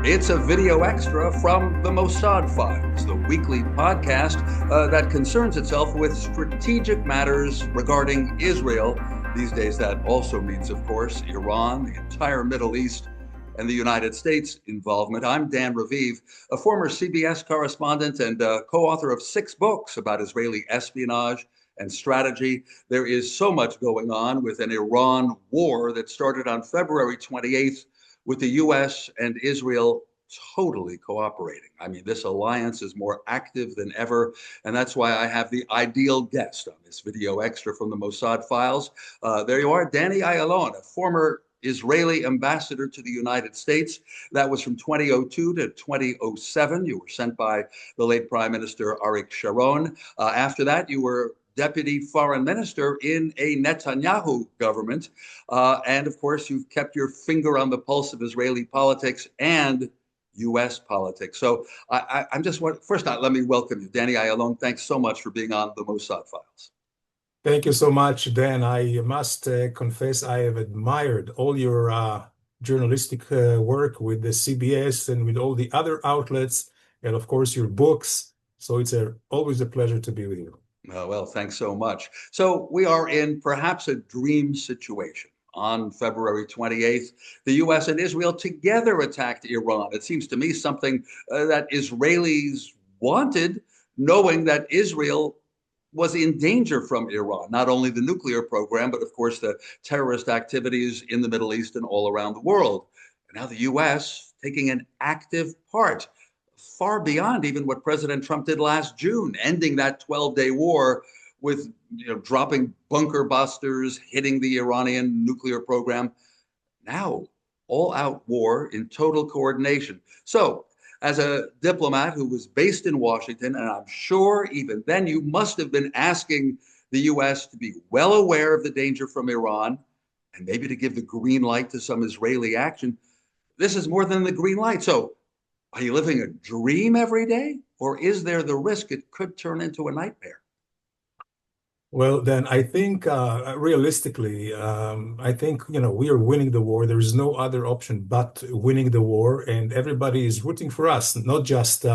It's a video extra from the Mossad Files, the weekly podcast that concerns itself with strategic matters regarding Israel. These days, that also means, of course, Iran, the entire Middle East, and the United States involvement. I'm Dan Raviv, a former CBS correspondent and co-author of 6 books about Israeli espionage and strategy. There is so much going on with an Iran war that started on February 28th with the U.S. and Israel totally cooperating. I mean, this alliance is more active than ever, and that's why I have the ideal guest on this video extra from the Mossad Files. There you are, Danny Ayalon, a former Israeli ambassador to the United States. That was from 2002 to 2007. You were sent by the late Prime Minister Arik Sharon. After that, you were deputy foreign minister in a Netanyahu government. And of course, you've kept your finger on the pulse of Israeli politics and U.S. politics. So I'm just, first let me welcome you. Danny Ayalon, thanks so much for being on the Mossad Files. Thank you so much, Dan. I must confess I have admired all your journalistic work with the CBS and with all the other outlets, and of course your books. So it's always a pleasure to be with you. Well, thanks so much. So we are in perhaps a dream situation. On February 28th, the U.S. and Israel together attacked Iran. It seems to me something that Israelis wanted, knowing that Israel was in danger from Iran, not only the nuclear program, but of course the terrorist activities in the Middle East and all around the world. And now the U.S. taking an active part, far beyond even what President Trump did last June, ending that 12-day war with dropping bunker busters, hitting the Iranian nuclear program. Now, all-out war in total coordination. So, as a diplomat who was based in Washington, and I'm sure even then you must have been asking the U.S. to be well aware of the danger from Iran and maybe to give the green light to some Israeli action. This is more than the green light. So, are you living a dream every day, or is there the risk it could turn into a nightmare? Well, then I think realistically, I think we are winning the war. There is no other option but winning the war, and everybody is rooting for us. Not just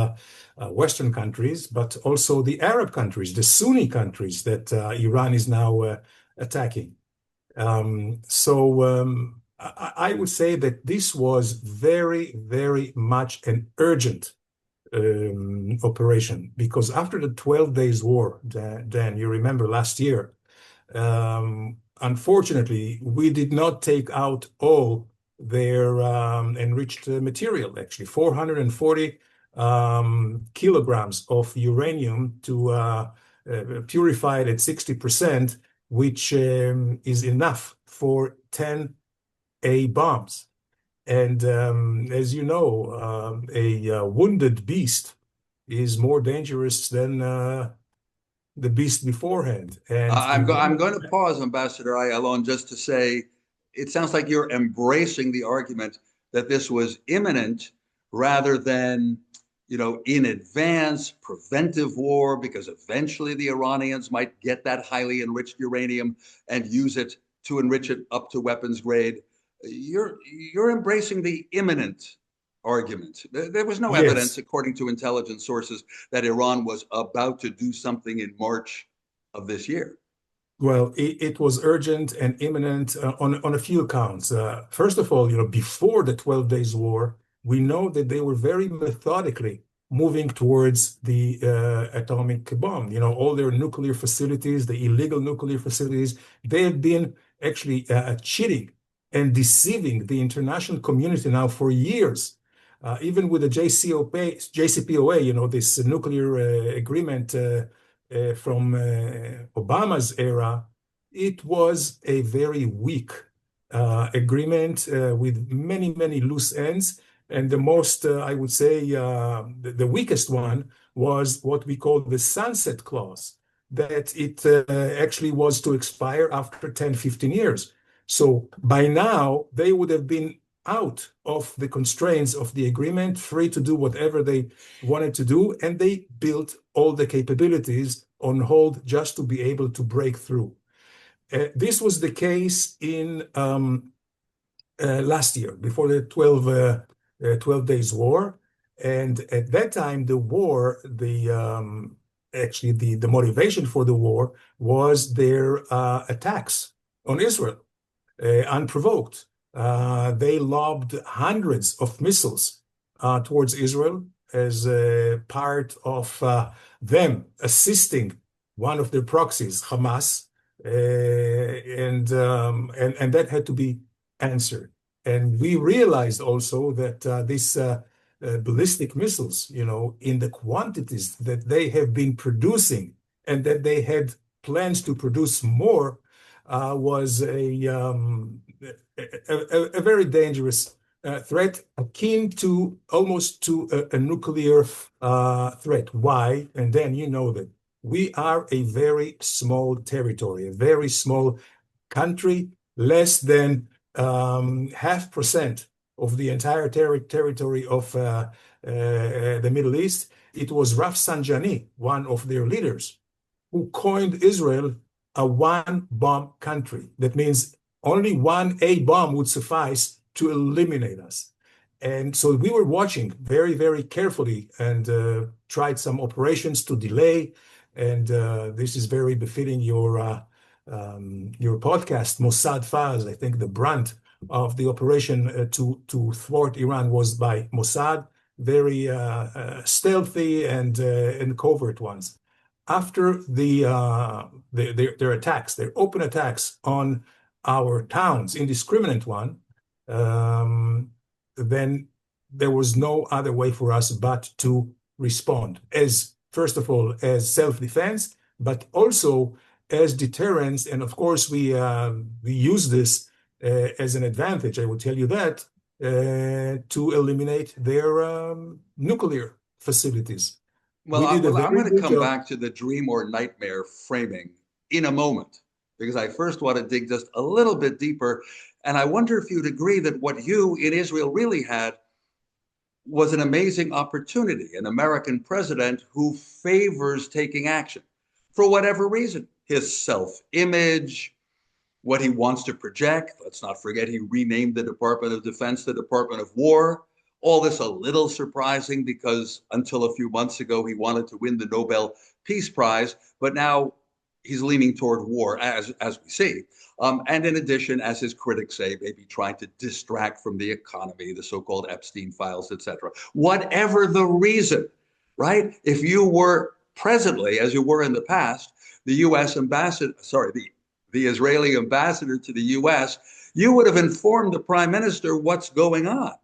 Western countries, but also the Arab countries, the Sunni countries that Iran is now attacking. I would say that this was very, very much an urgent operation, because after the 12 days war, Dan, you remember last year, unfortunately, we did not take out all their enriched material, actually 440 kilograms of uranium to purified at 60%, which is enough for 10 A bombs. And as you know, a wounded beast is more dangerous than the beast beforehand. And I'm going to pause, Ambassador Ayalon, just to say, it sounds like you're embracing the argument that this was imminent rather than, in advance, preventive war, because eventually the Iranians might get that highly enriched uranium and use it to enrich it up to weapons grade. You're embracing the imminent argument. There was no evidence, according to intelligence sources, that Iran was about to do something in March of this year. Well, it was urgent and imminent on a few counts. First of all, before the 12 days war, we know that they were very methodically moving towards the atomic bomb. All their nuclear facilities, the illegal nuclear facilities, they have been actually cheating and deceiving the international community now for years. Even with the JCPOA, this nuclear agreement from Obama's era, it was a very weak agreement with many, many loose ends. And the most, I would say, the weakest one was what we call the sunset clause, that it actually was to expire after 10, 15 years. So by now, they would have been out of the constraints of the agreement, free to do whatever they wanted to do, and they built all the capabilities on hold just to be able to break through. This was the case in last year, before the 12 12 Days War. And at that time, the war, actually the motivation for the war was their attacks on Israel, unprovoked. They lobbed hundreds of missiles towards Israel as a part of them assisting one of their proxies, Hamas, and that had to be answered. And we realized also that these ballistic missiles, in the quantities that they have been producing and that they had plans to produce more, was a very dangerous threat, akin to almost to a nuclear threat. Why? And then you know that we are a very small territory, a very small country, less than 0.5% of the entire territory of the Middle East. It was Rafsanjani, one of their leaders, who coined Israel a one-bomb country. That means only one A bomb would suffice to eliminate us. And so we were watching very, very carefully and tried some operations to delay. And this is very befitting your podcast, Mossad Files. I think the brunt of the operation to thwart Iran was by Mossad, very stealthy and covert ones. After their attacks, their open attacks on our towns, indiscriminate one, then there was no other way for us but to respond, as first of all as self-defense, but also as deterrence. And of course, we use this as an advantage. I will tell you that to eliminate their nuclear facilities. Well, I'm going to come back to the dream or nightmare framing in a moment, because I first want to dig just a little bit deeper. And I wonder if you'd agree that what you in Israel really had was an amazing opportunity, an American president who favors taking action for whatever reason, his self-image, what he wants to project. Let's not forget he renamed the Department of Defense the Department of War. All this a little surprising because until a few months ago, he wanted to win the Nobel Peace Prize, but now he's leaning toward war, as we see. And in addition, as his critics say, maybe trying to distract from the economy, the so-called Epstein files, etc. Whatever the reason, right? If you were presently, as you were in the past, the U.S. ambassador, the Israeli ambassador to the U.S., you would have informed the prime minister what's going on.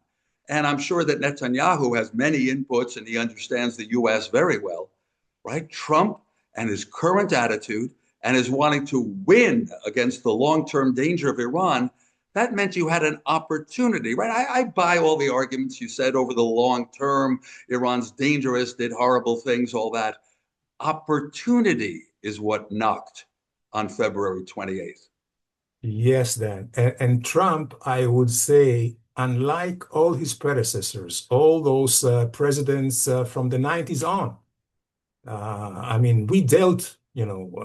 And I'm sure that Netanyahu has many inputs and he understands the U.S. very well, right? Trump and his current attitude and his wanting to win against the long-term danger of Iran, that meant you had an opportunity, right? I buy all the arguments you said over the long term. Iran's dangerous, did horrible things, all that. Opportunity is what knocked on February 28th. Yes, Dan. And Trump, I would say, unlike all his predecessors, all those presidents from the 90s on, I mean, we dealt,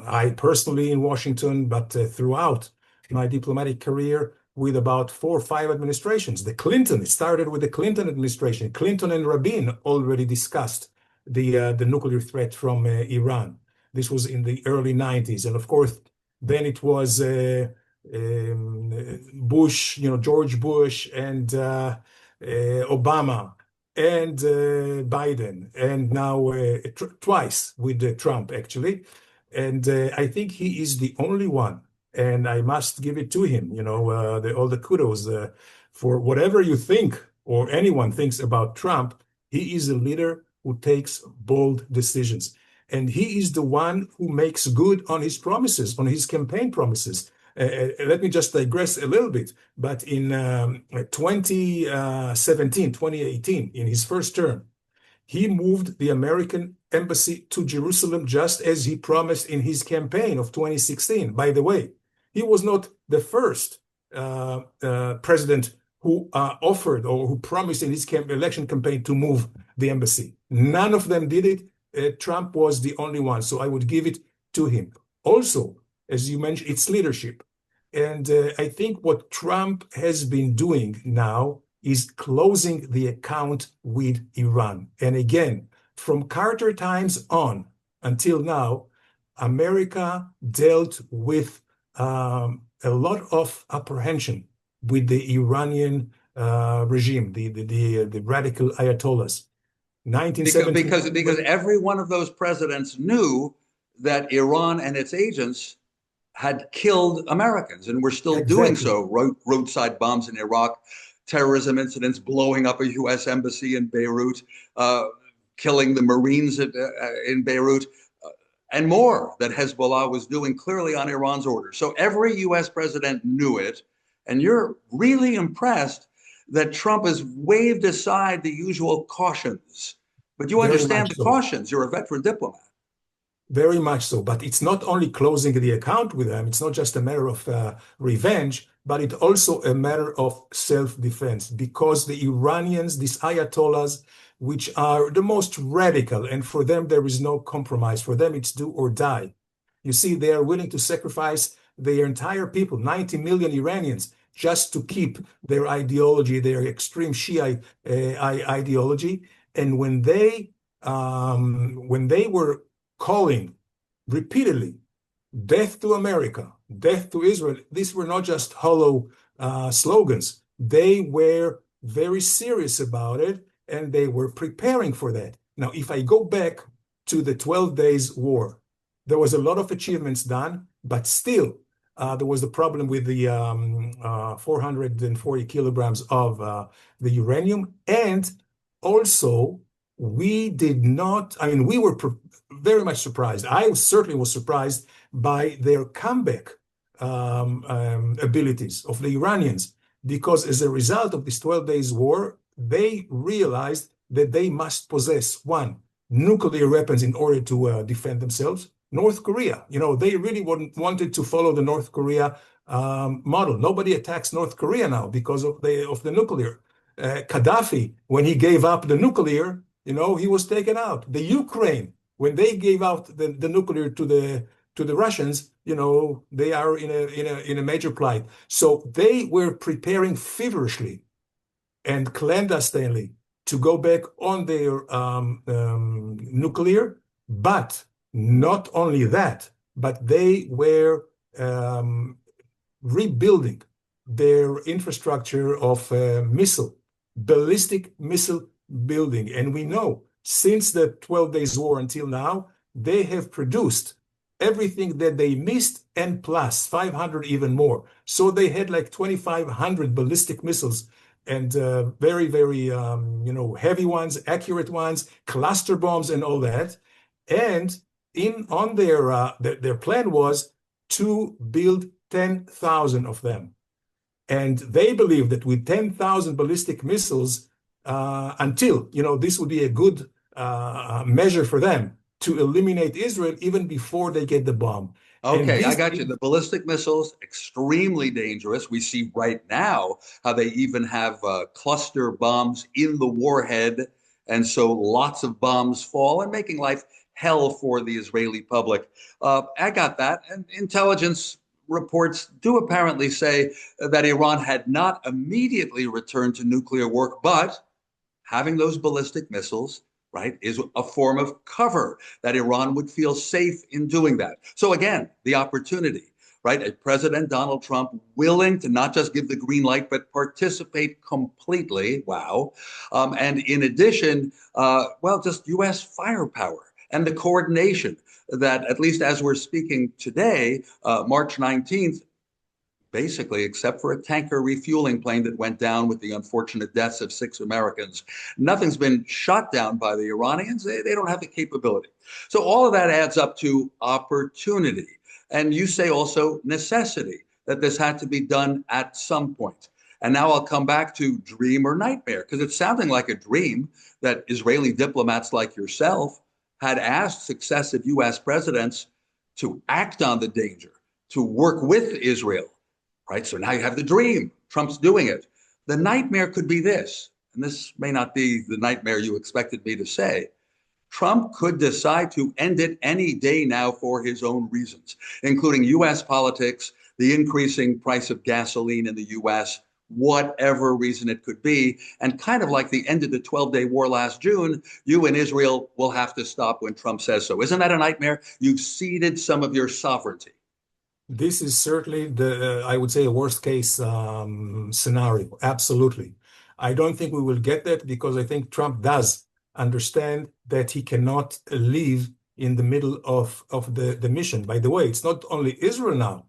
I personally in Washington, but throughout my diplomatic career with about 4 or 5 administrations. It started with the Clinton administration. Clinton and Rabin already discussed the nuclear threat from Iran. This was in the early 90s. And of course, then it was Bush, George Bush and Obama and Biden, and now twice with Trump, actually. And I think he is the only one, and I must give it to him, all the kudos for whatever you think or anyone thinks about Trump. He is a leader who takes bold decisions. And he is the one who makes good on his promises, on his campaign promises. Let me just digress a little bit. But in 2018, in his first term, he moved the American embassy to Jerusalem just as he promised in his campaign of 2016. By the way, he was not the first president who offered or who promised in his election campaign to move the embassy. None of them did it. Trump was the only one, so I would give it to him. Also, as you mentioned, it's leadership. And I think what Trump has been doing now is closing the account with Iran. And again, from Carter times on until now, America dealt with a lot of apprehension with the Iranian regime, the radical Ayatollahs. 1970. Because every one of those presidents knew that Iran and its agents had killed Americans and were still doing so. Roadside bombs in Iraq, terrorism incidents, blowing up a U.S. embassy in Beirut, killing the Marines in Beirut, and more that Hezbollah was doing clearly on Iran's order. So every U.S. president knew it. And you're really impressed that Trump has waved aside the usual cautions. But you understand the cautions. You're a veteran diplomat. Very much so. But it's not only closing the account with them. It's not just a matter of revenge, but it's also a matter of self-defense, because the Iranians, these Ayatollahs, which are the most radical, and for them there is no compromise. For them it's do or die. You see, they are willing to sacrifice their entire people, 90 million Iranians, just to keep their ideology, their extreme Shiite ideology. And when they were calling repeatedly, death to America, death to Israel, these were not just hollow slogans. They were very serious about it, and they were preparing for that. Now, if I go back to the 12 Days War, there was a lot of achievements done, but still there was the problem with the 440 kilograms of the uranium. And also, we did not, I mean, we were very much surprised. I certainly was surprised by their comeback abilities of the Iranians, because as a result of this 12 Days War, they realized that they must possess, one, nuclear weapons in order to defend themselves. North Korea, they really wanted to follow the North Korea model. Nobody attacks North Korea now because of the nuclear. Gaddafi, when he gave up the nuclear, he was taken out. The Ukraine, when they gave out the nuclear to the Russians, they are in a major plight. So they were preparing feverishly and clandestinely to go back on their nuclear, but not only that, but they were rebuilding their infrastructure of ballistic missile building. And we know since the 12 Days War until now, they have produced everything that they missed and plus 500 even more. So they had like 2,500 ballistic missiles, and very, very, heavy ones, accurate ones, cluster bombs and all that. And on their plan was to build 10,000 of them. And they believe that with 10,000 ballistic missiles, until, this would be a good measure for them to eliminate Israel even before they get the bomb. Okay, I got you. The ballistic missiles, extremely dangerous. We see right now how they even have cluster bombs in the warhead. And so lots of bombs fall and making life hell for the Israeli public. I got that. And intelligence reports do apparently say that Iran had not immediately returned to nuclear work, but having those ballistic missiles, right, is a form of cover that Iran would feel safe in doing that. So again, the opportunity, right? A President Donald Trump willing to not just give the green light, but participate completely. Wow. And in addition, just U.S. firepower and the coordination that, at least as we're speaking today, March 19th, basically, except for a tanker refueling plane that went down with the unfortunate deaths of 6 Americans, nothing's been shot down by the Iranians. They don't have the capability. So all of that adds up to opportunity. And you say also necessity, that this had to be done at some point. And now I'll come back to dream or nightmare, because it's sounding like a dream that Israeli diplomats like yourself had asked successive U.S. presidents to act on the danger, to work with Israel. Right? So now you have the dream. Trump's doing it. The nightmare could be this, and this may not be the nightmare you expected me to say. Trump could decide to end it any day now for his own reasons, including U.S. politics, the increasing price of gasoline in the U.S., whatever reason it could be. And kind of like the end of the 12-day war last June, you and Israel will have to stop when Trump says so. Isn't that a nightmare? You've ceded some of your sovereignty. This is certainly I would say, a worst case scenario. Absolutely. I don't think we will get that because I think Trump does understand that he cannot live in the middle of the mission. By the way, it's not only Israel now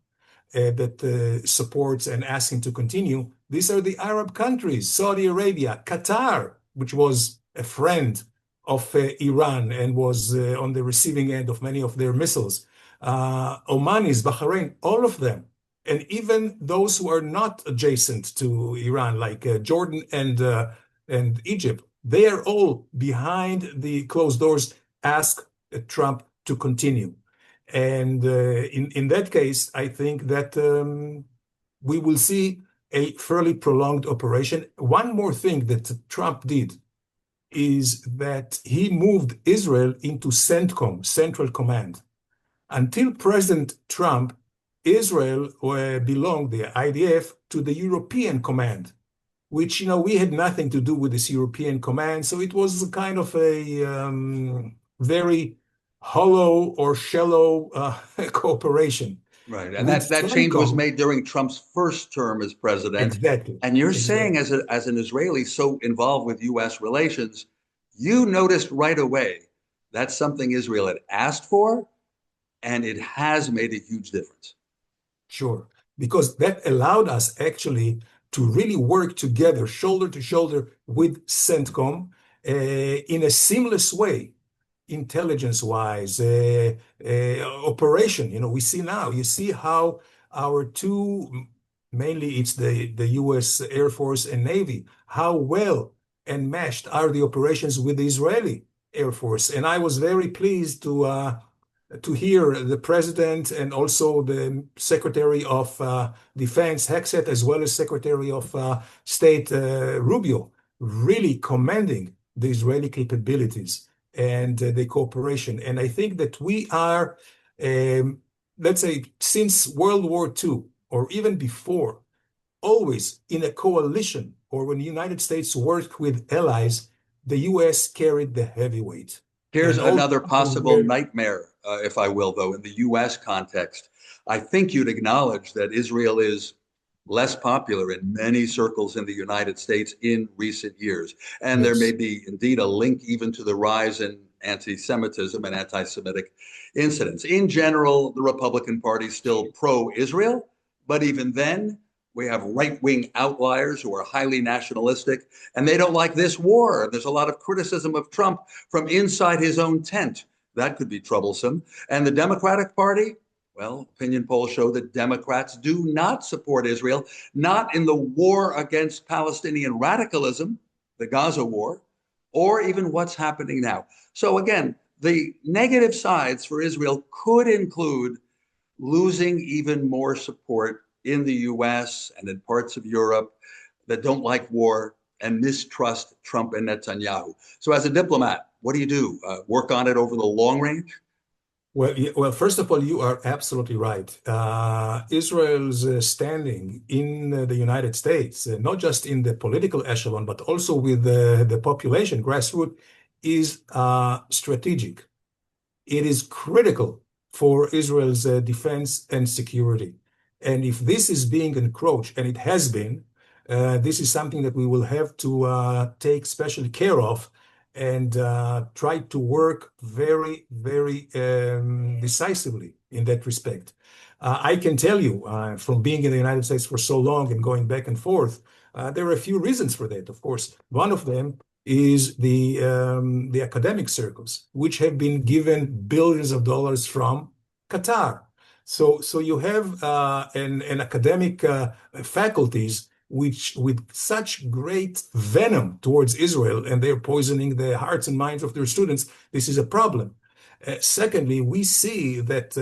that supports and asks him to continue. These are the Arab countries, Saudi Arabia, Qatar, which was a friend of Iran and was on the receiving end of many of their missiles. Omanis, Bahrain, all of them, and even those who are not adjacent to Iran, like Jordan and Egypt, they are all behind the closed doors, ask Trump to continue. And in that case, I think that we will see a fairly prolonged operation. One more thing that Trump did is that he moved Israel into CENTCOM, Central Command. Until President Trump, Israel belonged, the IDF, to the European Command, which, we had nothing to do with this European Command. So it was kind of a very hollow or shallow cooperation. Right. And With that change was CENTCOM, made during Trump's first term as president. exactly, And you're saying, exactly. as an Israeli so involved with U.S. relations, you noticed right away that's something Israel had asked for, and it has made a huge difference. Sure, because that allowed us actually to really work together, shoulder to shoulder with CENTCOM in a seamless way, intelligence-wise, operation. We see now, you see how our two, mainly it's the U.S. Air Force and Navy, how well enmeshed are the operations with the Israeli Air Force. And I was very pleased to hear the president and also the Secretary of Defense, Hexet, as well as Secretary of State Rubio, really commending the Israeli capabilities and the cooperation. And I think that we are, let's say, since World War II, or even before, always in a coalition, or when the United States worked with allies, the U.S. carried the heavyweight. Here's And all another possible nightmare, if I will, though, in the U.S. context. I think you'd acknowledge that Israel is less popular in many circles in the United States in recent years. And there may yes. be indeed a link even to the rise in anti-Semitism and anti-Semitic incidents. In general, the Republican Party is still pro-Israel, but even then, we have right-wing outliers who are highly nationalistic, and they don't like this war. There's a lot of criticism of Trump from inside his own tent. That could be troublesome. And the Democratic Party, well, opinion polls show that Democrats do not support Israel, not in the war against Palestinian radicalism, the Gaza war, or even what's happening now. So again, the negative sides for Israel could include losing even more support in the US and in parts of Europe that don't like war and mistrust Trump and Netanyahu. So, as a diplomat, what do you do? Work on it over the long range? Well, first of all, you are absolutely right. Israel's standing in the United States, not just in the political echelon, but also with the population, grassroots, is strategic. It is critical for Israel's defense and security. And if this is being encroached, and it has been, this is something that we will have to take special care of and try to work very, very decisively in that respect. I can tell you from being in the United States for so long and going back and forth, there are a few reasons for that. Of course, one of them is the academic circles, which have been given billions of dollars from Qatar. So you have an academic faculties which with such great venom towards Israel, and they're poisoning the hearts and minds of their students. This is a problem. Secondly, we see that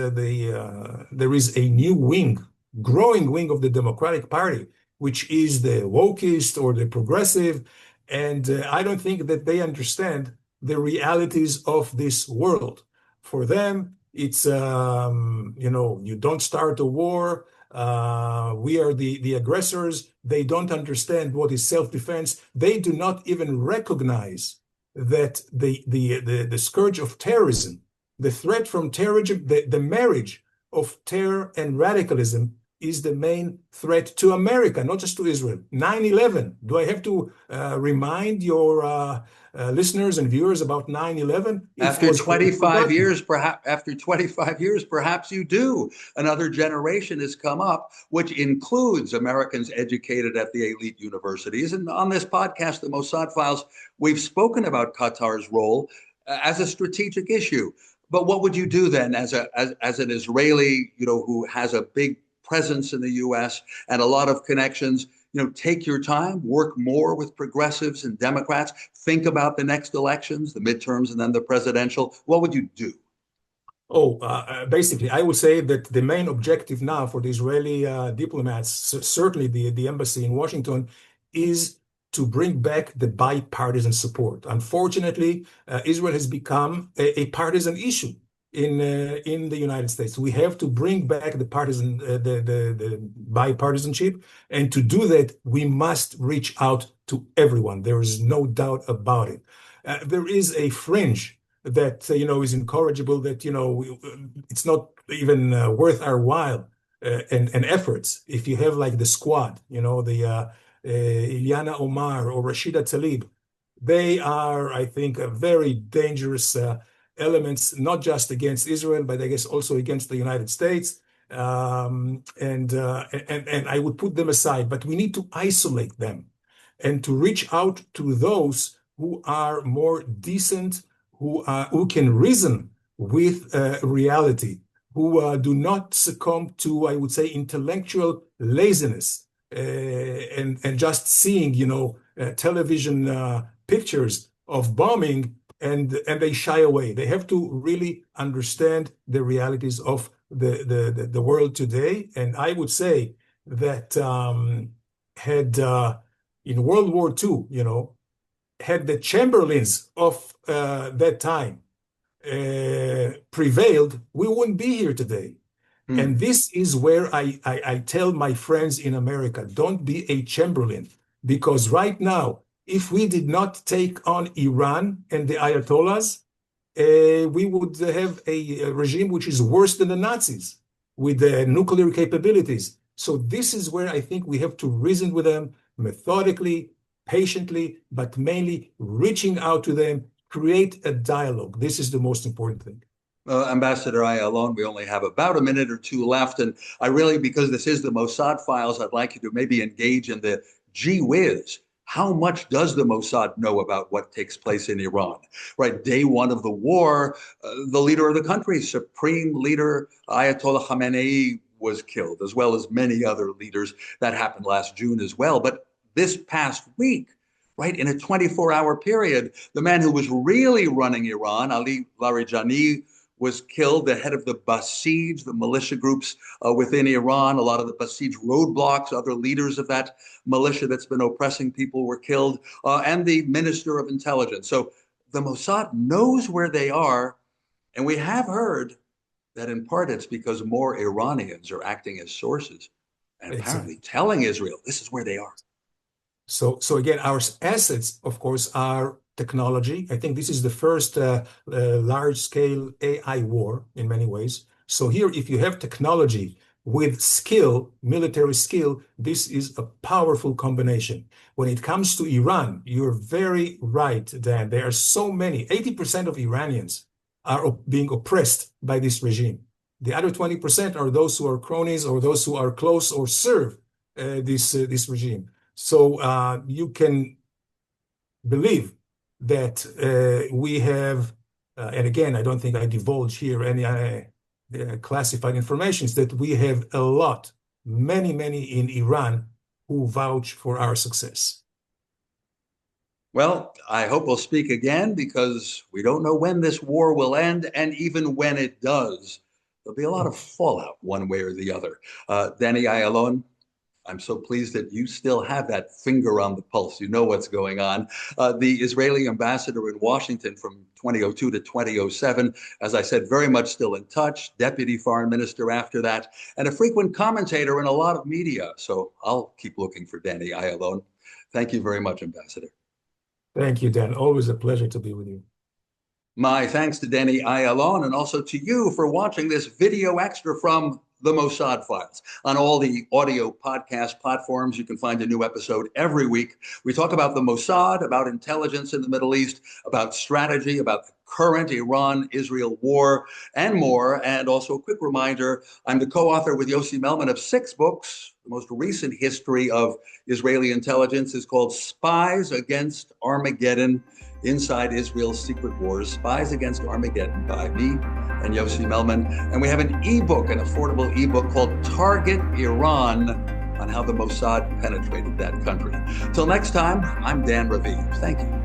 there is a new wing, growing wing of the Democratic Party, which is the wokeist or the progressive. And I don't think that they understand the realities of this world. For them, it's, you don't start a war We are the aggressors. They don't understand what is self-defense. They do not even recognize that the scourge of terrorism, the threat from terrorism, the marriage of terror and radicalism is the main threat to America, not just to Israel. 9/11. Do I have to remind your listeners and viewers about 9/11? It After was 25 forgotten. years, perhaps you do. Another generation has come up, which includes Americans educated at the elite universities. And on this podcast, the Mossad Files, we've spoken about Qatar's role as a strategic issue. But what would you do then as an Israeli, who has a big presence in the U.S. and a lot of connections? Take your time, work more with progressives and Democrats, think about the next elections, the midterms, and then the presidential. What would you do? Basically, I would say that the main objective now for the Israeli diplomats, certainly the embassy in Washington, is to bring back the bipartisan support. Unfortunately, Israel has become a partisan issue in the United States. We have to bring back the bipartisanship, and to do that, we must reach out to everyone. There is no doubt about it. There is a fringe that is incorrigible. That it's not even worth our while and efforts. If you have like the squad, the Ilyana Omar or Rashida Tlaib, they are, I think, a very dangerous elements, not just against Israel, but I guess also against the United States. And I would put them aside, but we need to isolate them and to reach out to those who are more decent, who can reason with reality, who do not succumb to, I would say, intellectual laziness and just seeing, television pictures of bombing and they shy away. They have to really understand the realities of the world today. And I would say that had in World War II, had the Chamberlains of that time prevailed, we wouldn't be here today. And this is where I tell my friends in America, don't be a Chamberlain, because right now, if we did not take on Iran and the Ayatollahs, we would have a regime which is worse than the Nazis with nuclear capabilities. So this is where I think we have to reason with them methodically, patiently, but mainly reaching out to them, create a dialogue. This is the most important thing. Ambassador Ayalon, we only have about a minute or two left. And I really, because this is the Mossad Files, I'd like you to maybe engage in the gee whiz. How much does the Mossad know about what takes place in Iran? Right, day one of the war, the leader of the country, supreme leader Ayatollah Khamenei, was killed, as well as many other leaders. That happened last June as well. But this past week, right, in a 24-hour period, the man who was really running Iran, Ali Larijani, was killed, the head of the Basij, the militia groups within Iran. A lot of the Basij roadblocks, other leaders of that militia that's been oppressing people were killed, and the minister of intelligence. So the Mossad knows where they are, and we have heard that in part it's because more Iranians are acting as sources and apparently telling Israel this is where they are. So again, our assets, of course, are technology. I think this is the first large-scale AI war in many ways. So here, if you have technology with skill, military skill, this is a powerful combination. When it comes to Iran, you're very right, Dan. There are so many, 80% of Iranians are being oppressed by this regime. The other 20% are those who are cronies or those who are close or serve this regime. So you can believe that we have, and again, I don't think I divulge here any classified information, is that we have a lot, many in Iran who vouch for our success. Well, I hope we'll speak again, because we don't know when this war will end, and even when it does, there'll be a lot of fallout one way or the other. Danny Ayalon, I'm so pleased that you still have that finger on the pulse. You know what's going on. The Israeli ambassador in Washington from 2002 to 2007, as I said, very much still in touch, deputy foreign minister after that, and a frequent commentator in a lot of media. So I'll keep looking for Danny Ayalon. Thank you very much, Ambassador. Thank you, Dan. Always a pleasure to be with you. My thanks to Danny Ayalon and also to you for watching this video extra from the Mossad Files. On all the audio podcast platforms, you can find a new episode every week. We talk about the Mossad, about intelligence in the Middle East, about strategy, about the current Iran-Israel war, and more. And also a quick reminder, I'm the co-author with Yossi Melman of 6 books. The most recent history of Israeli intelligence is called Spies Against Armageddon, Inside Israel's Secret Wars, Spies Against Armageddon, by me and Yossi Melman. And we have an ebook, an affordable ebook called Target Iran, on how the Mossad penetrated that country. Till next time, I'm Dan Raviv. Thank you.